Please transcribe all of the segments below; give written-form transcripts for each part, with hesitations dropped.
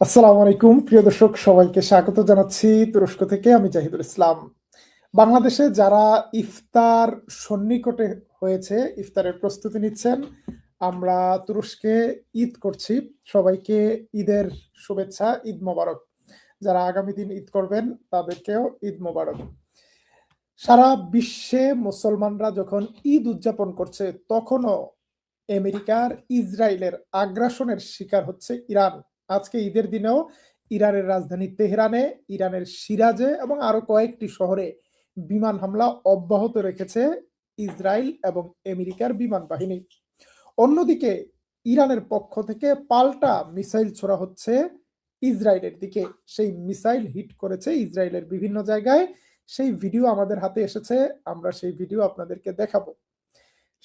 আসসালামু আলাইকুম প্রিয় দর্শক, সবাইকে স্বাগত জানাচ্ছি তুরস্ক থেকে। আমি জাহিদুল ইসলাম। বাংলাদেশে যারা ইফতার সন্নিকটে হয়েছে, ইফতারের প্রস্তুতি নিচ্ছেন, আমরা তুরস্কে ঈদ করছি। সবাইকে ঈদের শুভেচ্ছা, ঈদ মোবারক। যারা আগামী দিন ঈদ করবেন তাদেরকেও ঈদ মোবারক। সারা বিশ্বে মুসলমানরা যখন ঈদ উদযাপন করছে, তখনও আমেরিকার ইসরায়েলের আগ্রাসনের শিকার হচ্ছে ইরান। আজকে ঈদের দিনেও ইরানের রাজধানী তেহরানে, ইরানের সিরাজে এবং আরো কয়েকটি শহরে বিমান হামলা অব্যাহত রেখেছে ইসরায়েল এবং আমেরিকার বিমান বাহিনী। অন্যদিকে ইরানের পক্ষ থেকে পাল্টা মিসাইল ছোড়া হচ্ছে ইসরায়েলের দিকে। সেই মিসাইল হিট করেছে ইসরায়েলের বিভিন্ন জায়গায়। সেই ভিডিও আমাদের হাতে এসেছে, আমরা সেই ভিডিও আপনাদেরকে দেখাবো।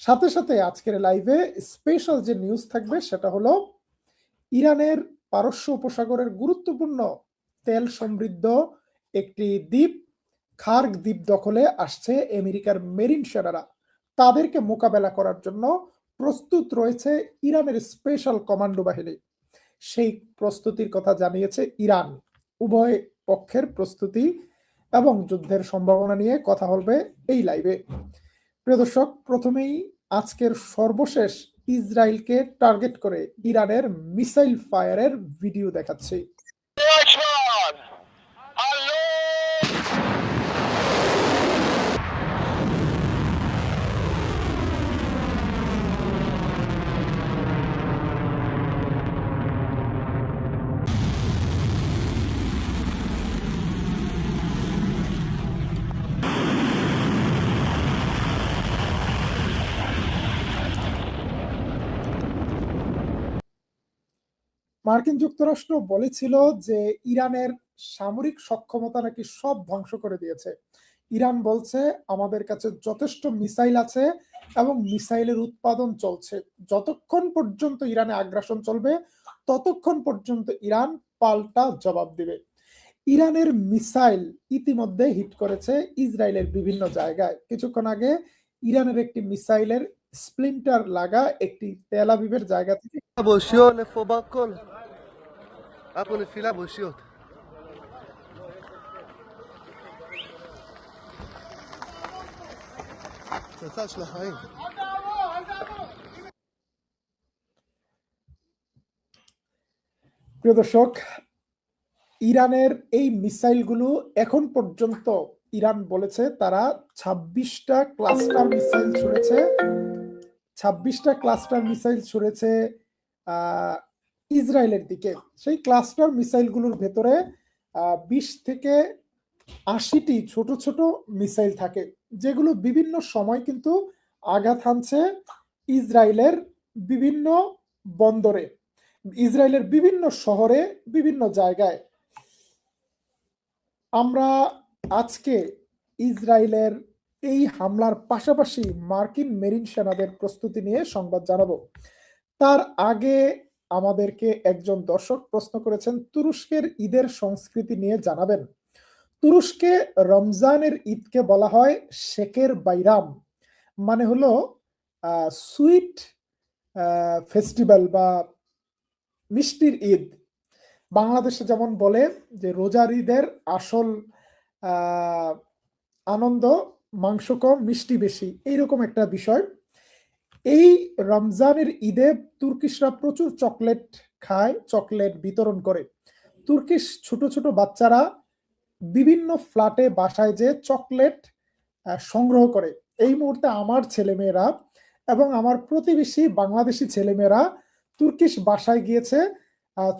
সাথে সাথে আজকের লাইভে স্পেশাল যে নিউজ থাকবে সেটা হলো ইরানের পারস্য উপসাগরের গুরুত্বপূর্ণ তেল সমৃদ্ধ একটি দ্বীপ, খার্গ দ্বীপ দখলে আসছে আমেরিকার মেরিন সেনারা। তাদেরকে মোকাবেলা করার জন্য প্রস্তুত রয়েছে ইরানের স্পেশাল কমান্ডো বাহিনী। সেই প্রস্তুতির কথা জানিয়েছে ইরান। উভয় পক্ষের প্রস্তুতি এবং যুদ্ধের সম্ভাবনা নিয়ে কথা হবে এই লাইভে। প্রিয় দর্শক, প্রথমেই আজকের সর্বশেষ ইসরায়েলকে টার্গেট করে ইরানের মিসাইল ফায়ারের ভিডিও দেখাচ্ছি। মার্কিন যুক্তরাষ্ট্র বলেছিল যে ইরানের সামরিক সক্ষমতা নাকি সব ধ্বংস করে দিয়েছে। ইরান বলছে আমাদের কাছে যথেষ্ট মিসাইল আছে এবং মিসাইলের উৎপাদন চলছে। যতক্ষণ পর্যন্ত ইরানে আগ্রাসন চলবে ততক্ষণ পর্যন্ত ইরান পাল্টা জবাব দিবে। ইরানের মিসাইল ইতিমধ্যে হিট করেছে ইসরায়েলের বিভিন্ন জায়গায়। কিছুক্ষণ আগে ইরানের একটি মিসাইলের স্প্লিন্টার লাগা একটি তেল আবিবের জায়গা থেকে بوشيون فوباكل اكل الفيلا بوشيوت تنساش لحين প্রিয় দর্শক, ইরানের এই মিসাইলগুলো এখন পর্যন্ত ইরান বলেছে তারা ২৬টা ক্লাস্টার মিসাইল ছুড়েছে। ২৬টা ক্লাস্টার মিসাইল ছুড়েছে আহ, ইসরায়েলের দিকে। সেই ক্লাস্টার মিসাইলগুলোর ভেতরে ২০ থেকে ৮০টি ছোট ছোট মিসাইল থাকে, যেগুলো বিভিন্ন সময় কিন্তু আঘাত হানছে ইসরায়েলের বিভিন্ন বন্দরে, ইসরায়েলের বিভিন্ন শহরে, বিভিন্ন জায়গায়। আমরা আজকে ইসরায়েলের এই হামলার পাশাপাশি মার্কিন মেরিন সেনাদের প্রস্তুতি নিয়ে সংবাদ জানাবো। তার আগে আমাদেরকে একজন দর্শক প্রশ্ন করেছেন তুরস্কের ঈদের সংস্কৃতি নিয়ে জানাবেন। তুরস্কে রমজানের ঈদকে বলা হয় শেকের বাইরাম, মানে হলো সুইট ফেস্টিভ্যাল বা মিষ্টির ঈদ। বাংলাদেশে যেমন বলে যে রোজার ঈদের আসল আনন্দ মাংস কম মিষ্টি বেশি, এইরকম একটা বিষয়। এই রমজানের ঈদে তুর্কিশরা প্রচুর চকলেট খায়, চকলেট বিতরণ করে। তুর্কিশ ছোট ছোট বাচ্চারা বিভিন্ন ফ্ল্যাটে বাসায় যে চকলেট সংগ্রহ করে। এই মুহূর্তে আমার ছেলেমেয়েরা এবং আমার প্রতিবেশী বাংলাদেশি ছেলেমেয়েরা তুর্কিশ বাসায় গিয়েছে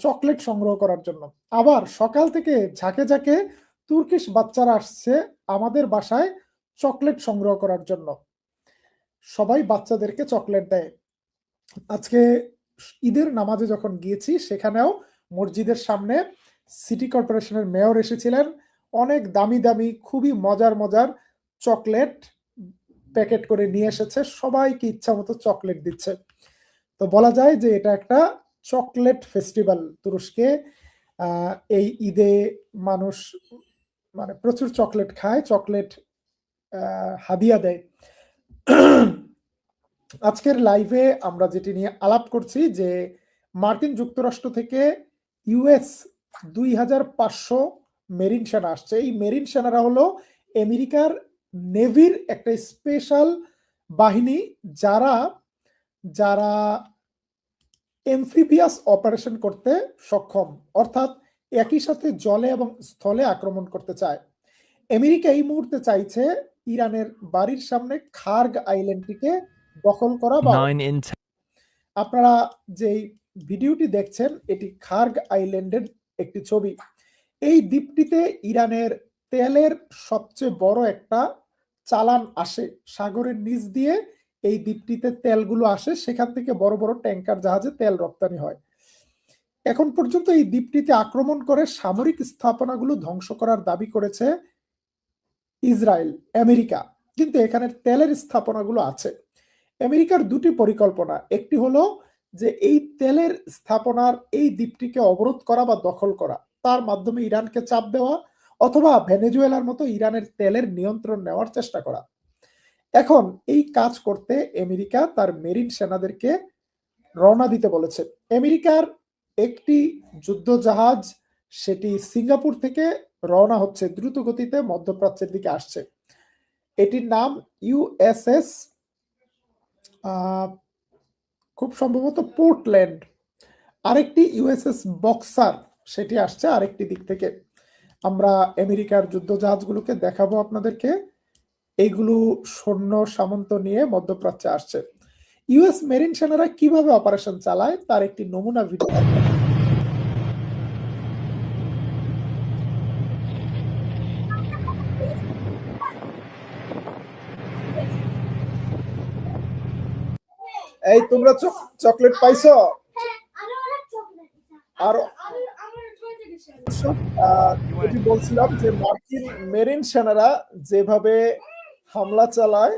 চকলেট সংগ্রহ করার জন্য। আবার সকাল থেকে ঝাঁকে ঝাঁকে তুর্কিশ বাচ্চারা আসছে আমাদের বাসায় চকলেট সংগ্রহ করার জন্য। সবাই বাচ্চাদেরকে চকলেট দেয়। আজকে ঈদের নামাজে যখন গিয়েছি, সেখানেও মসজিদের সামনে সিটি কর্পোরেশনের মেয়র এসেছিলেন। অনেক দামি দামি খুবই মজার মজার চকলেট প্যাকেট করে নিয়ে এসেছে, সবাইকে ইচ্ছা মতো চকলেট দিচ্ছে। তো বলা যায় যে এটা একটা চকলেট ফেস্টিভ্যাল তুরস্কে। এই ঈদে মানুষ মানে প্রচুর চকলেট খায়, চকলেট হাদিয়া দেয়। আজকের লাইভে আমরা যেটি নিয়ে আলাপ করছি যে মার্কিন যুক্তরাষ্ট্র থেকে ইউএস 2500 মেরিন সেনা আসছে। এই মেরিন সেনারা হলো আমেরিকার নেভির একটা স্পেশাল বাহিনী, যারা যারা এমফিবিয়াস অপারেশন করতে সক্ষম, অর্থাৎ একই সাথে জলে এবং স্থলে আক্রমণ করতে চায়। আমেরিকা এই মুহূর্তে চাইছে ইরানের বাড়ির সামনে খার্গ আইল্যান্ডটিকে দখল করা বা আপনারা যেই ভিডিওটি দেখছেন এটি খার্গ আইল্যান্ডের একটি ছবি। এই দ্বীপটিতে ইরানের তেলের সবচেয়ে বড় একটা চালান আসে, সাগরের নিচ দিয়ে এই দ্বীপটিতে তেলগুলো আসে, সেখান থেকে বড় বড় ট্যাঙ্কার জাহাজে তেল রপ্তানি হয়। এখন পর্যন্ত এই দ্বীপটিতে আক্রমণ করে সামরিক স্থাপনাগুলো ধ্বংস করার দাবি করেছে ইসরায়েল, আমেরিকা, কিন্তু এখানে তেলের স্থাপনাগুলো আছে। আমেরিকার দুটি পরিকল্পনা, একটি হলো যে এই তেলের স্থাপনার এই দ্বীপটিকে অবরোধ করা বা দখল করা, তার মাধ্যমে ইরানকে চাপ দেওয়া, অথবা ভেনেজুয়েলার মতো ইরানের তেলের নিয়ন্ত্রণ নেওয়ার চেষ্টা করা। এখন এই কাজ করতে আমেরিকা তার মেরিন সেনাদেরকে রওনা দিতে বলেছে। আমেরিকার একটি যুদ্ধ জাহাজ, সেটি সিঙ্গাপুর থেকে রওনা হচ্ছে, দ্রুত গতিতে মধ্যপ্রাচ্যের দিকে আসছে। এটির নাম ইউএসএস, খুব সম্ভবত পোর্টল্যান্ড। আরেকটি ইউএসএস বক্সার, সেটি আসছে আরেকটি দিক থেকে। আমরা আমেরিকার যুদ্ধ জাহাজগুলোকে দেখাবো আপনাদেরকে। এইগুলো সৈন্য সামন্ত নিয়ে মধ্যপ্রাচ্যে আসছে। ইউএস মেরিন সেনারা কিভাবে অপারেশন চালায় তার একটি নমুনা ভিডিও। এই তোমরা চকলেট পাইছো? আর যেটি বলছিলাম যে মার্কিন মেরিন সেনারা যেভাবে হামলা চালায়,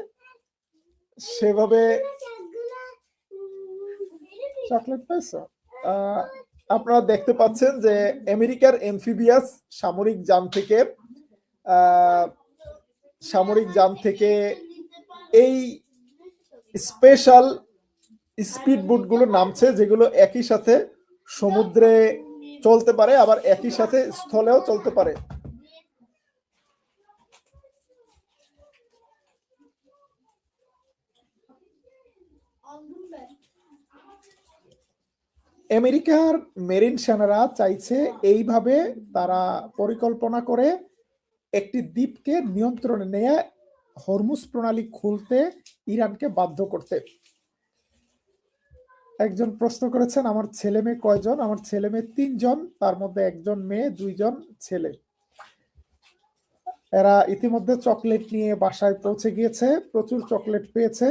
সেভাবে চকলেট পাইছো? আপনারা দেখতে পাচ্ছেন যে আমেরিকার এমফিবিয়াস সামরিক যান থেকে এই স্পেশাল স্পিড বোটগুলো নামছে, যেগুলো একই সাথে সমুদ্রে চলতে পারে, আবার একই সাথে স্থলেও চলতে পারে। আমেরিকার মেরিন সেনারা চাইছে এইভাবে তারা পরিকল্পনা করে একটি দ্বীপকে নিয়ন্ত্রণে নিয়ে হরমুজ প্রণালী খুলতে ইরানকে বাধ্য করতে। একজন প্রশ্ন করেছেন আমার ছেলে মেয়ে কয়জন? আমার ছেলে মেয়ে 3 জন, তার মধ্যে একজন মেয়ে, 2 জন ছেলে। এরা ইতিমধ্যে চকলেট নিয়ে বাসায় পৌঁছে গিয়েছে, প্রচুর চকলেট পেয়েছে।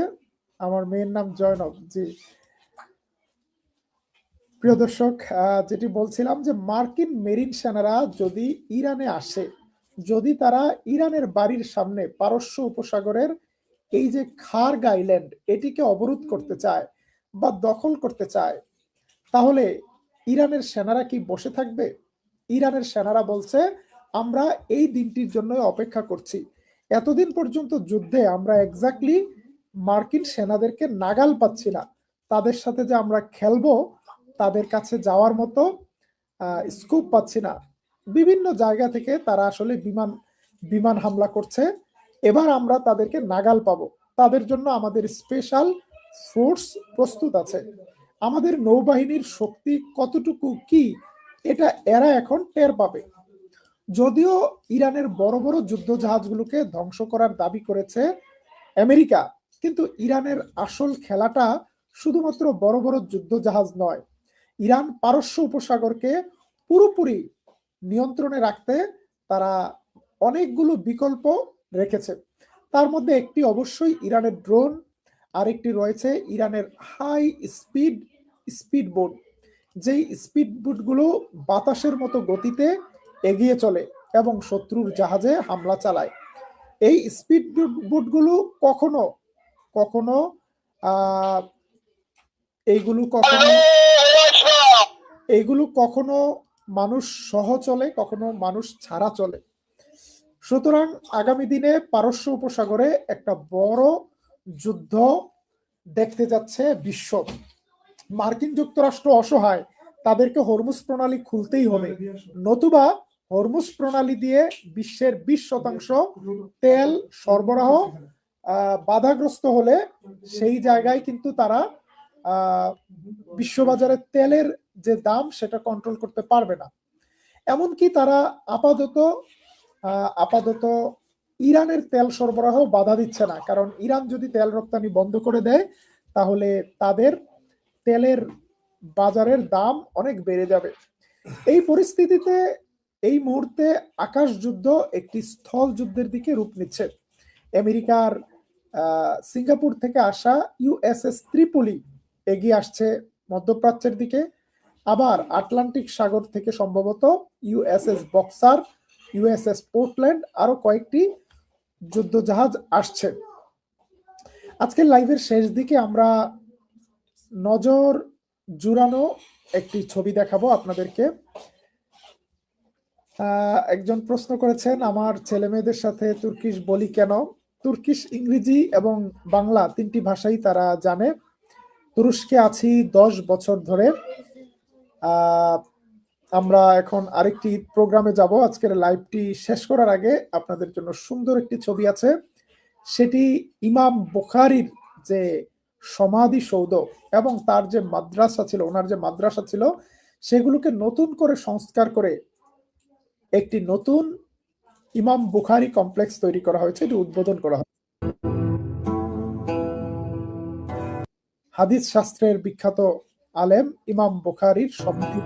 আমার মেয়ের নাম জয়নব। জি প্রিয় দর্শক, যেটি বলছিলাম যে মার্কিন মেরিন সেনারা যদি ইরানে আসে, যদি তারা ইরানের বাড়ির সামনে পারস্য উপসাগরের এই যে খার্গ আইল্যান্ড, এটিকে অবরোধ করতে চায় বা দখল করতে চায়, তাহলে ইরানের সেনারা কি বসে থাকবে? ইরানের সেনারা বলছে আমরা এই দিনটির জন্য অপেক্ষা করছি। এতদিন পর্যন্ত যুদ্ধে আমরা এক্স্যাক্টলি মার্কিন সেনাদেরকে নাগাল পাচ্ছি না, তাদের সাথে যে আমরা খেলবো তাদের কাছে যাওয়ার মতো স্কোপ পাচ্ছি না। বিভিন্ন জায়গা থেকে তারা আসলে বিমান হামলা করছে। এবার আমরা তাদেরকে নাগাল পাবো, তাদের জন্য আমাদের স্পেশাল ফোর্স প্রস্তুত আছে। আমাদের নৌবাহিনীর শক্তি কতটুকু কি, এটা এরা এখন টের পাবে। যদিও ইরানের বড় বড় যুদ্ধ জাহাজগুলোকে ধ্বংস করার দাবি করেছে আমেরিকা, কিন্তু ইরানের আসল খেলাটা শুধুমাত্র বড় বড় যুদ্ধ জাহাজ নয়। ইরান পারস্য উপসাগরকে পুরোপুরি নিয়ন্ত্রণে রাখতে তারা অনেকগুলো বিকল্প রেখেছে। তার মধ্যে একটি অবশ্যই ইরানের ড্রোন, আরেকটি রয়েছে ইরানের হাই স্পিড বোট, যেই স্পিড বোটগুলো বাতাসের মতো গতিতে এগিয়ে চলে এবং শত্রুর জাহাজে হামলা চালায়। এই স্পিড বোটগুলো কখনো কখনো এইগুলো কখনো মানুষ সহ চলে, কখনো মানুষ ছাড়া চলে। সুতরাং আগামী দিনে পারস্য উপসাগরে একটা বড় যুদ্ধ দেখতে যাচ্ছে বিশ্ব। মার্কিন যুক্তরাষ্ট্র অসহায়, তাদেরকে হরমুজ প্রণালী খুলতেই হবে, নতুবা হরমুজ প্রণালী দিয়ে বিশ্বের 20% তেল সরবরাহ বাধাগ্রস্ত হলে সেই জায়গায় কিন্তু তারা বিশ্ববাজারে তেলের যে দাম সেটা কন্ট্রোল করতে পারবে না। এমনকি তারা আপাতত ইরানের তেল সরবরাহ বাধা দিচ্ছে না, কারণ ইরান যদি তেল রপ্তানি বন্ধ করে দেয় তাহলে তাদের তেলের বাজারের দাম অনেক বেড়ে যাবে। এই পরিস্থিতিতে এই মুহূর্তে আকাশ যুদ্ধ একটি স্থল যুদ্ধের দিকে রূপ নিচ্ছে। আমেরিকার সিঙ্গাপুর থেকে আসা ইউএসএস ত্রিপলি এগিয়ে আসছে মধ্যপ্রাচ্যের দিকে, আবার আটলান্টিক সাগর থেকে সম্ভবত ইউএসএস বক্সার, ইউএসএস পোর্টল্যান্ড, আরো কয়েকটি যুদ্ধ জাহাজ আসছে। আজকের লাইভের শেষ দিকে আমরা নজর জুড়ানো একটি ছবি দেখাবো আপনাদেরকে। একজন প্রশ্ন করেছেন, আমার ছেলে মেয়েদের সাথে তুর্কিশ বলি কেন? তুর্কিশ, ইংরেজি এবং বাংলা 3টি ভাষাই তারা জানে। তুরস্কে আছি 10 বছর ধরে। আমরা এখন আরেকটি প্রোগ্রামে যাব। আজকের লাইভটি শেষ করার আগে আপনাদের জন্য সুন্দর একটি ছবি আছে, সেটি ইমাম বুখারীর যে সমাধিসৌধ এবং তার যে মাদ্রাসা ছিল, ওনার যে মাদ্রাসা ছিল, সেগুলোকে নতুন করে সংস্কার করে একটি নতুন ইমাম বুখারী কমপ্লেক্স তৈরি করা হয়েছে, এটি উদ্বোধন করা হয়। হাদিস শাস্ত্রের বিখ্যাত আলেম ইমাম বুখারীর সমাধি।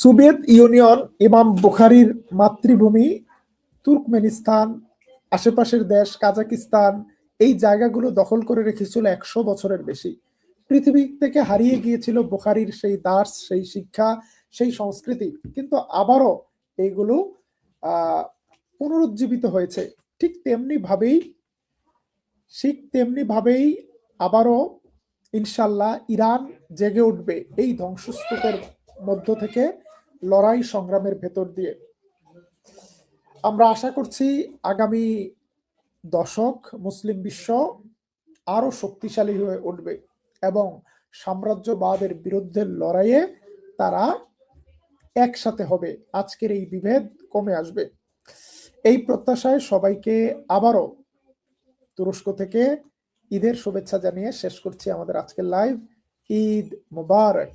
সোভিয়েত ইউনিয়ন ইমাম বুখারীর মাতৃভূমি, তুর্কমেনিস্তান, আশেপাশের দেশ কাজাকিস্তান, এই জায়গাগুলো দখল করে রেখেছিল 100 বছরের বেশি। পৃথিবী থেকে হারিয়ে গিয়েছিল বুখারীর সেই দার্স, সেই শিক্ষা, সেই সংস্কৃতি, কিন্তু আবারও এইগুলো পুনরুজ্জীবিত হয়েছে। ঠিক তেমনি ভাবেই আবারও ইনশাল্লাহ ইরান জেগে উঠবে এই ধ্বংসস্তূপের মধ্য থেকে, লড়াই সংগ্রামের ভেতর দিয়ে। আমরা আশা করছি আগামী দশক মুসলিম বিশ্ব আরো শক্তিশালী হয়ে উঠবে এবং সাম্রাজ্যবাদের বিরুদ্ধে লড়াইয়ে তারা একসাথে হবে, আজকের এই বিভেদ কমে আসবে। এই প্রত্যাশায় সবাইকে আবারও তুরস্ক থেকে ঈদের শুভেচ্ছা জানিয়ে শেষ করছি আমাদের আজকের লাইভ। ঈদ মুবারক।